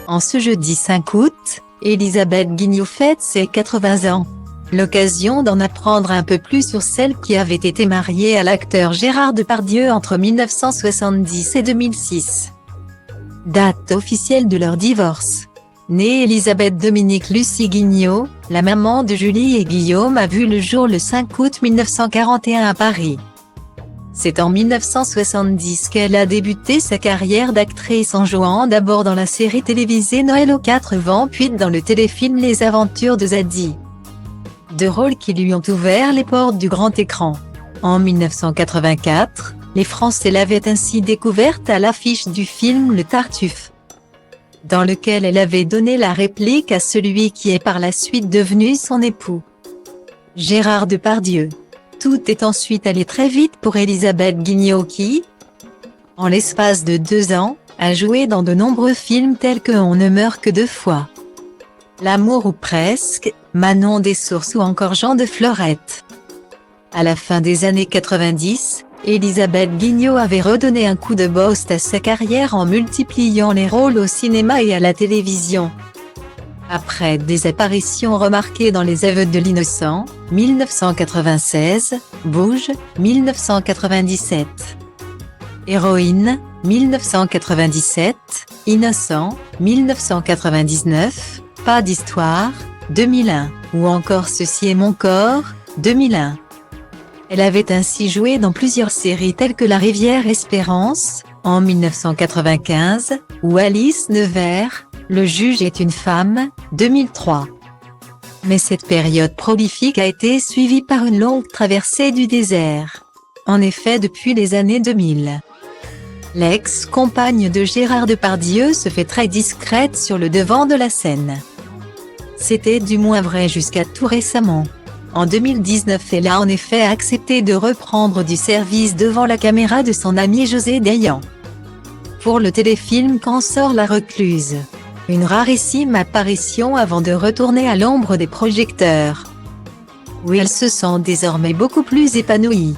En ce jeudi 5 août, Elisabeth Guignot fête ses 80 ans. L'occasion d'en apprendre un peu plus sur celle qui avait été mariée à l'acteur Gérard Depardieu entre 1970 et 2006. Date officielle de leur divorce. Née Elisabeth Dominique Lucie Guignot, la maman de Julie et Guillaume a vu le jour le 5 août 1941 à Paris. C'est en 1970 qu'elle a débuté sa carrière d'actrice en jouant d'abord dans la série télévisée Noël aux 4 vents puis dans le téléfilm Les Aventures de Zadie. Deux rôles qui lui ont ouvert les portes du grand écran. En 1984, les Français l'avaient ainsi découverte à l'affiche du film Le Tartuffe, dans lequel elle avait donné la réplique à celui qui est par la suite devenu son époux, Gérard Depardieu. Tout est ensuite allé très vite pour Elisabeth Guignot qui, en l'espace de 2 ans, a joué dans de nombreux films tels que On ne meurt que 2 fois, L'amour ou presque, Manon des Sources ou encore Jean de Florette. À la fin des années 90, Elisabeth Guignot avait redonné un coup de boost à sa carrière en multipliant les rôles au cinéma et à la télévision. Après des apparitions remarquées dans Les Aveux de l'innocent, 1996, Bouge, 1997. Héroïne, 1997, Innocent, 1999, Pas d'histoire, 2001, ou encore Ceci est mon corps, 2001. Elle avait ainsi joué dans plusieurs séries telles que La Rivière Espérance, en 1995, ou Alice Nevers, Le juge est une femme, 2003. Mais cette période prolifique a été suivie par une longue traversée du désert. En effet, depuis les années 2000, l'ex-compagne de Gérard Depardieu se fait très discrète sur le devant de la scène. C'était du moins vrai jusqu'à tout récemment. En 2019, elle a en effet accepté de reprendre du service devant la caméra de son ami José Dayan pour le téléfilm Quand sort la recluse. Une rarissime apparition avant de retourner à l'ombre des projecteurs, où elle se sent désormais beaucoup plus épanouie.